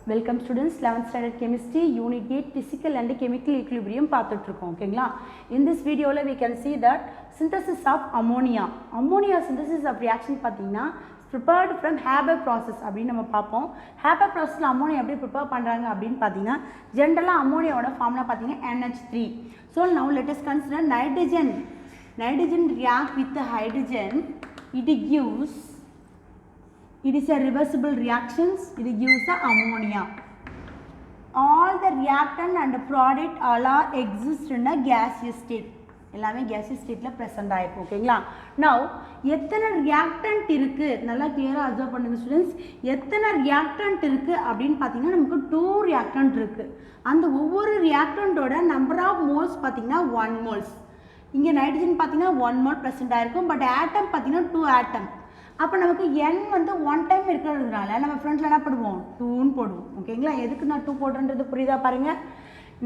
Welcome students, 11th standard chemistry, unit 8, physical and chemical equilibrium okay? In this video, we can see that synthesis of ammonia. Ammonia synthesis of reaction prepared from Haber process. Haber process ammonia prepare generally ammonia formula NH3. So now let us consider nitrogen. Nitrogen react with the hydrogen. It is a reversible reactions. It gives the ammonia. All the reactant and the product all exist in a gaseous state. எல்லாமே gaseous stateல present ஆயிருக்கு ஓகேங்களா. Now எத்தனை reactant இருக்கு நல்லா clear observe பண்ணுங்க students. எத்தனை reactant இருக்கு அப்படினு பாத்தீங்கன்னா நமக்கு 2 reactant இருக்கு. அந்த ஒவ்வொரு reactant ஓட number of moles பாத்தீங்கன்னா 1 moles. இங்க நைட்ரஜன் பாத்தீங்கன்னா 1 mole present ஆயிருக்கும். பட் atom பாத்தீங்கன்னா 2 atom. அப்போ நமக்கு n வந்து 1 டைம் இருக்கிறதுனால நம்ம ஃப்ரண்ட்ல என்ன பண்ணுவோம் 2 ன்னு போடுவோம் ஓகேங்களா. எதுக்கு நான் 2 போடுறேன்றது புரியுதா பாருங்க.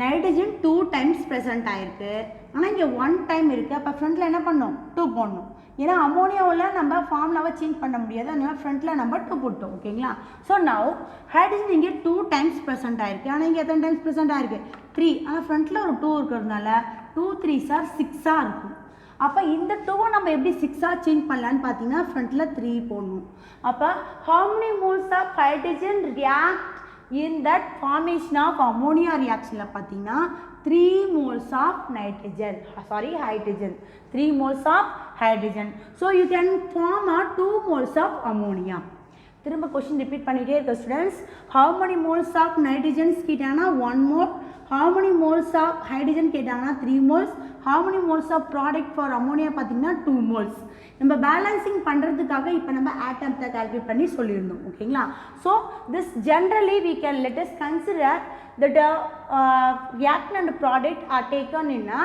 நைட்ரஜன் 2 டைம்ஸ் பிரசன்ட் ஆயிருக்கு. ஆனா இங்க 1 டைம் இருக்கு. அப்ப ஃப்ரண்ட்ல என்ன பண்ணனும் 2 போடணும். ஏன்னா அமோனியாவுல நம்ம ஃபார்முலாவை சேஞ்ச் பண்ண முடியாது. அதனால ஃப்ரண்ட்ல நம்ம 2 போட்டோம் ஓகேங்களா. சோ நவ ஹைட்ரஜன் இங்க 2 டைம்ஸ் பிரசன்ட் ஆயிருக்கு. ஆனா இங்க எத்தனை டைம்ஸ் பிரசன்ட் ஆயிருக்கு 3. ஆனா ஃப்ரண்ட்ல ஒரு 2 இருக்கிறதுனால 2 3s are 6 ஆ இருக்கும். அப்ப இந்த 2 நம்ம எப்படி 6 ஆ சேஞ்ச் பண்ணலாம்னு பாத்தீங்கன்னா ஃப்ரண்ட்ல 3 போடணும். அப்ப how many moles of hydrogen react in that formation of ammonia reaction ல பாத்தீங்கன்னா 3 moles of hydrogen. 3 moles of hydrogen. So you can form a 2 moles of ammonia. திரும்ப क्वेश्चन ரிப்பீட் பண்ணிட்டே இருக்க students. how many moles of nitrogen கேட்டாங்கன்னா 1 mole. how many moles of hydrogen கேட்டாங்கன்னா 3 moles. how many moles of product for ammonia பாத்தீங்கன்னா 2 moles. நம்ம balancing பண்றதுக்காக இப்போ நம்ம ஆட்டம்ஸை கால்குலேட் பண்ணி சொல்லிருந்தோம் ஓகேங்களா. so this generally we can let us consider that reactant and product are taken in a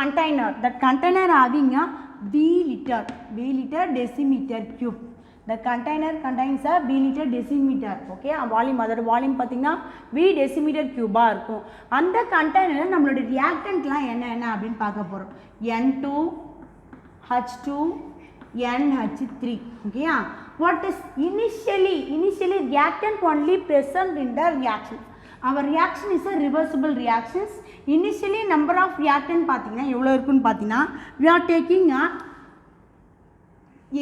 container. That container having a V liter decimeter cube. The container contains a V liter decimeter. Okay, volume அதோட volume பாத்தீங்கன்னா V decimeter cube ஆ இருக்கும். அந்த கண்டெய்னர்ல நம்மளோட ரியாக்டன்ட்லாம் என்ன அப்படினு பார்க்க போறோம். N2 H2 NH3. Okay, what is initially reactant only present in the reaction. Our reaction is a reversible reactions. Initially number of reactant பாத்தீங்கன்னா எவ்வளவு இருக்குன்னு பாத்தீங்கன்னா we are taking a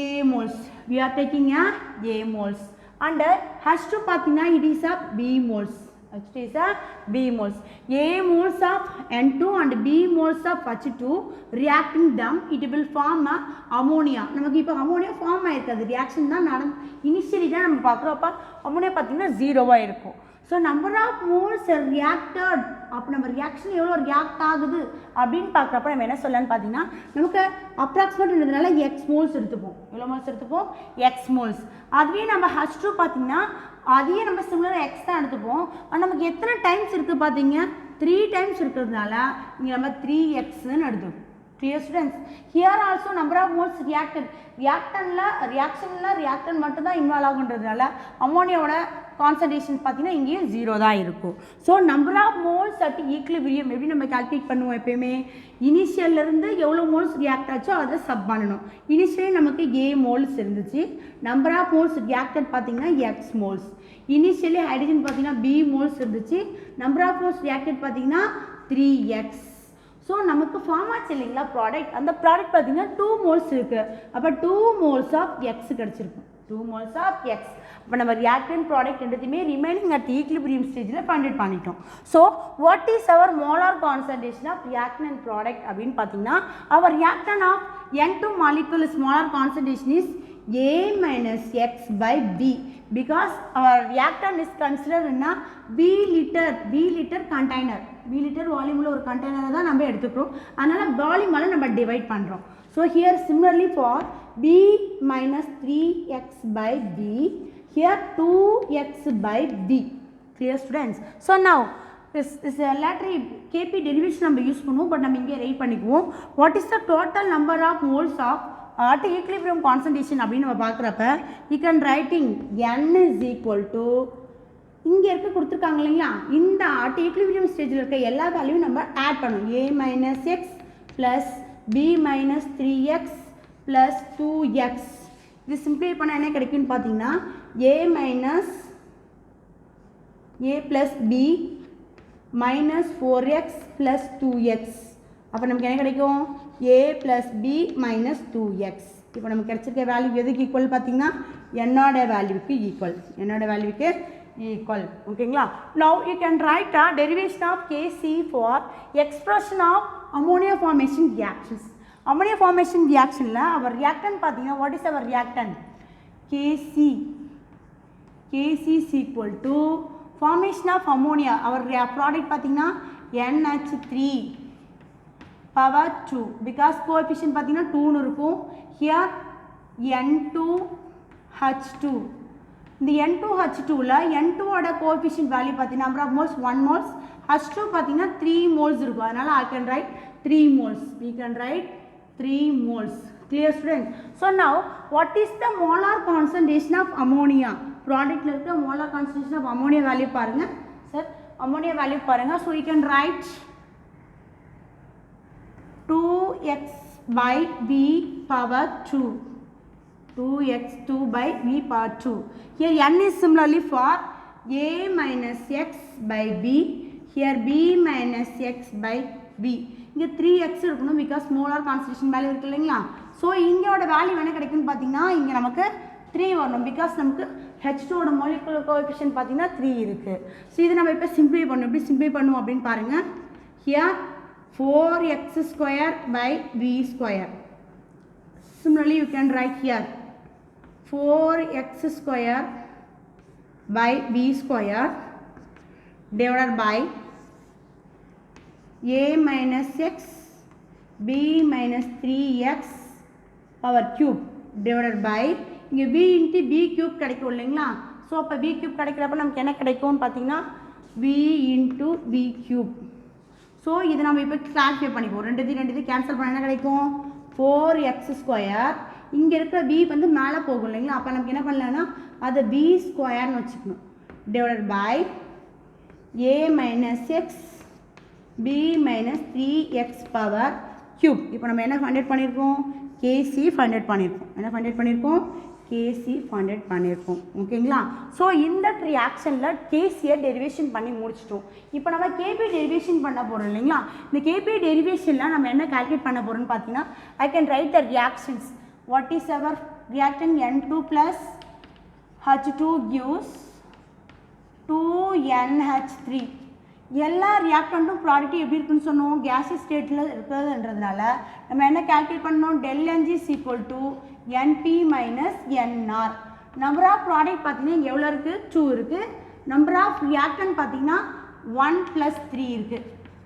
A moles. We are taking a moles. And H2 pathina it is a B moles. H2 is a B moles. A moles of N2 and B moles of H2 reacting them, it will form a ammonia. நமக்கு இப்போ ammonia form ஆயிருக்காது. reaction தான் initially தான் நம்ம பார்க்குறோம். அப்போ ammonia பாத்தீங்கன்னா 0 ஆ இருக்கும். So number of moles reacted. அப்போ நம்ம reaction எவ்வளோ react ஆகுது அப்படின்னு பார்க்குறப்ப நம்ம என்ன சொல்லலாம்னு பார்த்தீங்கன்னா நமக்கு அப்ராக்சிமேட்ன்றதுனால x moles எடுத்துப்போம். எவ்வளோ moles எடுத்துப்போம் x moles. அதுவே நம்ம H2 பார்த்தீங்கன்னா அதையே நம்ம சிமிலர் x தான் எடுத்துப்போம். ஆனால் நமக்கு எத்தனை டைம்ஸ் இருக்குது பார்த்தீங்க 3 டைம்ஸ் இருக்கிறதுனால இங்கே நம்ம 3xன்னு எடுத்துப்போம். Clear students? Here also number of moles reacted. reaction மட்டும் தான் இன்வால்வ் ஆகுன்றதுனால அம்மோனியாவோட கான்சன்ட்ரேஷன் பார்த்தீங்கன்னா இங்கேயும் 0 தான் இருக்கும். So number of moles at equilibrium எப்படி நம்ம கால்குலேட் பண்ணுவோம் எப்பயுமே இனிஷியல்லேருந்து எவ்வளோ மோல்ஸ் ரியாக்ட் ஆச்சோ அதை சப் பண்ணணும். இனிஷியலி நமக்கு A மோல்ஸ் இருந்துச்சு. நம்பர் ஆஃப் மோல்ஸ் ரியாக்டட் பார்த்தீங்கன்னா X மோல்ஸ். இனிஷியலி ஹைட்ரஜன் பார்த்தீங்கன்னா B மோல்ஸ் இருந்துச்சு. நம்பர் ஆஃப் மோல்ஸ் ரியாக்டட் பார்த்தீங்கன்னா 3x. ஸோ நமக்கு ஃபார்ம் ஆச்சு இல்லைங்களா ப்ராடக்ட். அந்த ப்ராடக்ட் பார்த்தீங்கன்னா 2 மோல்ஸ் இருக்குது. அப்போ 2 moles of X கிடச்சிருக்கும். 2 moles of X. இப்போ நம்ம reactant product ரெண்டுத்தையுமே ரிமைனிங் அட் ஈக்லிபிரியம் ஸ்டேஜில் ஃபைண்ட் பண்ணிட்டோம். So what is our molar concentration of reactant product அப்படின்னு பார்த்தீங்கன்னா our reactant of N2 molecule molar concentration is A minus X by B because our reactant is considered in a V liter container. V liter volume உள்ள ஒரு container தான் நம்ம எடுத்துக்கிறோம். அதனால வால்யூமால நம்ம divide பண்றோம். So here similarly for B minus 3x by B, here 2x by B. Clear students? So now this later Kp derivation நம்ம use பண்ணுவோம். பட் நம்ம இங்கே ரைட் பண்ணிக்குவோம். What is the total number of moles of at equilibrium concentration அப்படின்னு நம்ம பார்க்குறப்ப you can writing N is equal to இங்கே இருக்க கொடுத்துருக்காங்க இல்லைங்களா இந்த at equilibrium ஸ்டேஜில் இருக்க எல்லா வேல்யூவும் நம்ம ஆட் பண்ணணும். A minus x plus B minus 3x plus 2x. இது சிம்பிளை பண்ண என்ன கிடைக்குன்னு பார்த்தீங்கன்னா A minus a plus b minus 4x plus 2x. அப்போ நமக்கு என்ன கிடைக்கும் a plus b minus 2x. இப்போ நமக்கு கிடைச்சிருக்க வேல்யூ எதுக்கு ஈக்குவல் பார்த்தீங்கன்னா என்னோட வேல்யூக்கு ஈக்குவல், என்னோட வேல்யூக்கு equal. ஓகேங்களா? Now you can write a derivation of Kc for expression of ammonia formation reactions. Ammonia formation reaction la our reactant பாத்தீங்கன்னா what is our reactant? Kc is equal to formation of ammonia. Our product பாத்தீங்கன்னா NH3 power 2 because coefficient பாத்தீங்கன்னா 2 னு இருக்கும். Here N2H2. இந்த N2H2 ல N2 ஓட coefficient value பார்த்தீங்கன்னா number of moles 1 moles, H2 பார்த்தீங்கன்னா 3 மோல்ஸ் இருக்கும். அதனால I can write 3 moles. We can write 3 moles. Clear students? So now what is the molar concentration of ammonia? Productல இருக்க molar concentration of ammonia value பாருங்க. Sir ammonia value பாருங்க. So you can write 2x by v power 2. 2x2 by v power 2. Here n is similarly for a minus x by b. Here b minus x by b. இங்கே 3x இருக்கணும் because molar concentration value இருக்கு இல்லைங்களா. So இங்கோட value என்ன கிடைக்குன்னு பார்த்தீங்கன்னா இங்கே நமக்கு 3 வரணும் because நமக்கு H2 ஓட molecular coefficient பார்த்தீங்கன்னா 3 இருக்குது. ஸோ இது நம்ம இப்போ சிம்பிளை பண்ணணும். எப்படி சிம்பிளை பண்ணுவோம் அப்படின்னு பாருங்கள். Here 4x square by v square. Similarly you can write here 4x square by v square divided by a minus x b minus 3x power cube divided by இங்கே v into b cube கிடைக்கும் இல்லைங்களா. So அப்போ v cube கிடைக்கிறப்ப நமக்கு என்ன கிடைக்கும்னு பார்த்தீங்கன்னா v into v cube. So இது நம்ம இப்போ கிளாரிஃபை பண்ணிப்போம். ரெண்டு கேன்சல் பண்ண என்ன கிடைக்கும் 4x square. இங்கே இருக்கிற v வந்து மேலே போகும் இல்லைங்களா. அப்போ நமக்கு என்ன பண்ணலான்னா அதை v ஸ்கொயர்னு வச்சுக்கணும் divided by a minus x b minus 3x power cube. இப்போ நம்ம என்ன ஃபைண்ட் பண்ணியிருக்கோம் Kc ஃபைண்ட் பண்ணியிருக்கோம். என்ன ஃபைண்ட் பண்ணியிருக்கோம் Kc ஃபைண்ட் பண்ணியிருக்கோம். ஓகேங்களா. ஸோ இந்த ரியாக்ஷனில் கேசியை டெரிவேஷன் பண்ணி முடிச்சிட்டோம். இப்போ நம்ம கேபி டெரிவேஷன் பண்ண போகிறோம் இல்லைங்களா. இந்த கேபி டெரிவேஷனில் நம்ம என்ன கால்குலேட் பண்ண போகிறோம்னு பார்த்தீங்கன்னா I can write the reactions. What is our reactant? N2 plus H2 gives 2NH3. எல்லா ரியாக்டண்ட்டும் ப்ராடக்ட் எப்படி இருக்குன்னு சொன்னோம் கேஸி ஸ்டேட்டில் இருக்கிறதுன்றதுனால நம்ம என்ன கால்குலேட் பண்ணோம் ΔNG is equal to NP minus NR. Number of product பார்த்தீங்கன்னா இங்கே எவ்வளோ இருக்குது 2 இருக்குது. நம்பர் ஆஃப் ரியாக்டன்ட் பார்த்தீங்கன்னா 1 plus 3 இருக்குது.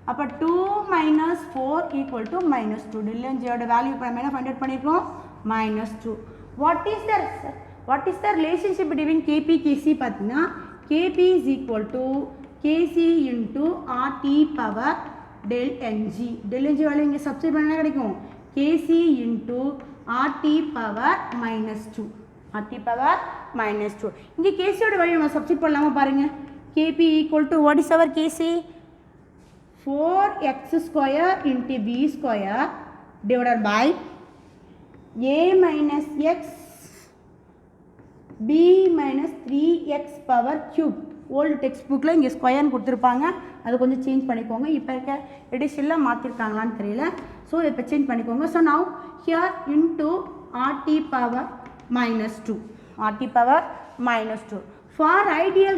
அப்போ 2 minus 4 equal to minus 2. ΔNGயோட value இப்போ நம்ம என்ன ஃபைண்ட் அவுட் பண்ணியிருக்கோம் minus 2. What is the relationship between Kp Kc பார்த்தீங்கன்னா Kp is equal to Kc into RT power ΔNG. ΔNG value இங்கே சப்ஸ்டிட் பண்ண கிடைக்கும் Kc into RT power minus 2. RT power minus 2. இங்கே Kcயோட value நம்ம substitute பண்ணலாமா பாருங்க. Kp equal to what is our Kc? 4x square into v square divided by a minus x b minus 3x power cube. Old text புக்கில் இங்கே ஸ்கொயர்னு கொடுத்துருப்பாங்க. அது கொஞ்சம் சேஞ்ச் பண்ணிக்கோங்க. இப்போ இருக்க எடிஷனில் மாற்றிருக்காங்களான்னு தெரியல. ஸோ இப்போ சேஞ்ச் பண்ணிக்கோங்க. So now here into RT power minus 2. RT power minus 2. For ideal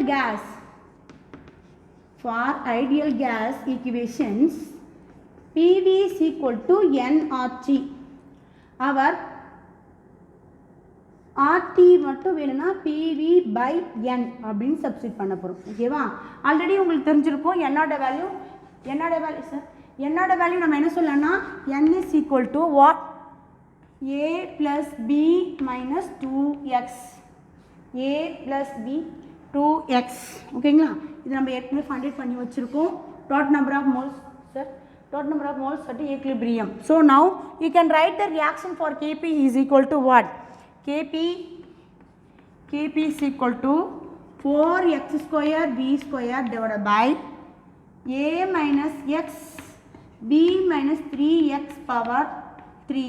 gas equations PV is equal to nRT. Our RT மட்டும் வேணும்னா PV by N அப்படின்னு சப்ஸ்டிட் பண்ண போகிறோம். ஓகேவா. ஆல்ரெடி உங்களுக்கு தெரிஞ்சிருக்கும் என்னோட வேல்யூ சார் என்னோட வேல்யூ நம்ம என்ன சொல்லலாம்னா N is equal to what a plus b minus 2x. a plus b 2x. ஓகேங்களா. இது நம்ம ஏற்கனவே ஃபைண்ட் பண்ணி வச்சுருக்கோம். Total number of moles sir total number of moles at equilibrium. So now you can write the reaction for Kp is equal to what? Kp is equal to 4x square v square divided by a minus x b minus 3x power 3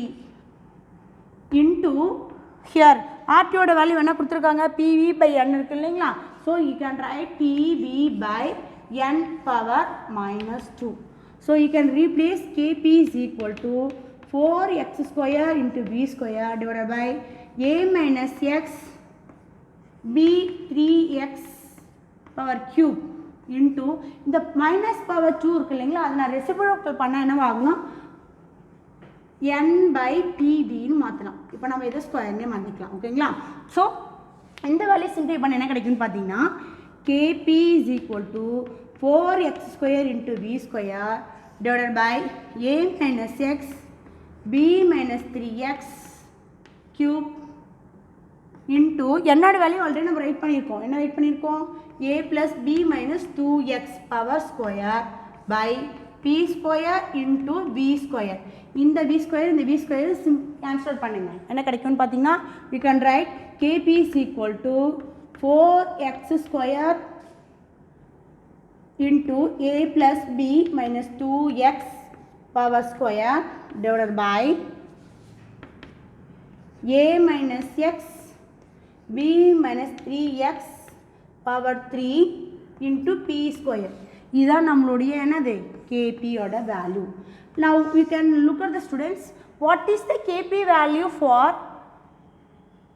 into here RT ஓட value என்ன கொடுத்துருக்காங்க PV by N இருக்கு இல்லைங்களா. So you can write PV by n power minus 2. So you can replace Kp is equal to 4x square into v square divided by a minus x b 3x power cube into இந்த minus power 2 இருக்கு இல்லைங்களா, அதை நான் reciprocal பண்ணால் என்னவாகும்னா n by pv ன்னு மாற்றலாம். இப்போ நம்ம இதை ஸ்கொயர்னே மாற்றிக்கலாம். ஓகேங்களா? ஸோ இந்த வேல்யூ சிம்பிளை பண்ண என்ன கிடைக்குன்னு பார்த்தீங்கன்னா kp is equal to 4x square into v square divided by a minus x b minus 3x cube into என்னோட வேல்யூ ஆல்ரெடி நம்ம ரைட் பண்ணியிருக்கோம். என்ன ரைட் பண்ணியிருக்கோம்? a plus b minus 2x power square by p square into v square. இந்த v square இந்த v square cancel பண்ணுங்க. என்ன கிடைக்கும்னு பார்த்தீங்கன்னா we can write kp is equal to 4x square into a plus b minus 2x power square divided by a minus x b minus 3x power 3 into p square. இதுதான் நம்மளுடைய என்னது kp ஓட value. Now we can look at the students, what is the kp value for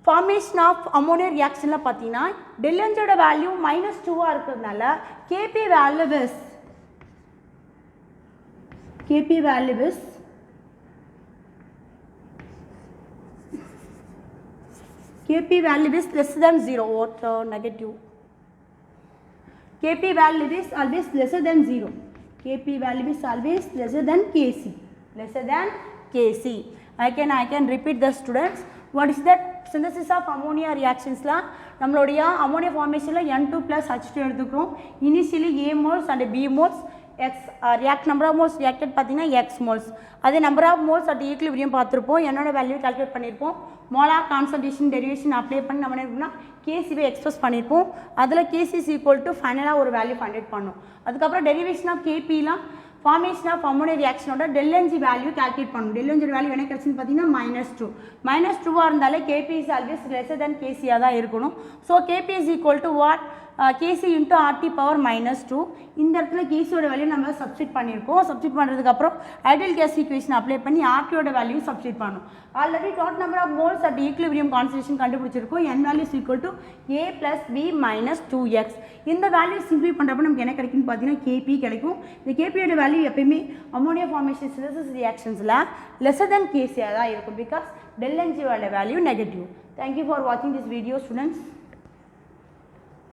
formation of ammonia reaction la pathina del N oda value -2 ah irukradnala kp value is kp value is less than 0 or negative. kp value is always lesser than 0. kp value is always lesser than kc. Lesser than kc. I can repeat the students. What is that? Synthesis of ammonia reactions la நம்மளுடைய ammonia formation la N2 plus H2 எடுத்துக்கிறோம். Initially A moles and B moles, X react number of moles reacted பார்த்தீங்கன்னா X moles. அதே number of moles at equilibrium பார்த்துருப்போம். என்னோட value calculate பண்ணியிருப்போம். molar concentration derivation apply பண்ணி நம்ம என்ன பண்ணோம்னா KCவை எக்ஸ்பிரஸ் பண்ணியிருப்போம். அதில் KC is equal to ஃபைனலாக ஒரு வேல்யூ ஃபைண்ட் பண்ணோம். அதுக்கப்புறம் டெரிவேஷன் ஆஃப் KPலாம் formation of ammonia reaction ஓட del Ng value calculate பண்ணணும். del Ng value என்ன கிடைச்சுன்னு பார்த்தீங்கன்னா -2. -2 இருந்தாலே Kp is always lesser than Kc தான் இருக்கணும். So Kp is equal to what? Kc into RT power -2. இந்த இடத்துல Kc ஓட வேல்யூ நம்ம சப்ஸ்டிட் பண்ணியிருக்கோம். சப்ஸ்டிட் பண்ணுறதுக்கு அப்புறம் ஐடியல் கேஸ் ஈக்குவேஷன் அப்ளை பண்ணி RT ஓட வேல்யூ சப்ஸ்டிட் பண்ணணும். Already total number of moles at equilibrium concentration கண்டுபிடிச்சிருக்கோம். n value is equal to a plus b minus 2x. இந்த வேல்யூ சிம்பிளை பண்ணுறப்ப நமக்கு என்ன கிடைக்குன்னு பார்த்தீங்கன்னா Kp கிடைக்கும். இந்த Kp ஓட வேல்யூ எப்பயுமே அமோனியா ஃபார்மேஷன் சிந்தசிஸ் ரியாக்ஷன்ஸில் லெஸர் தென் Kc தான் இருக்கும். பிகாஸ் del Ng ஓட value negative. Thank you for watching this video, students.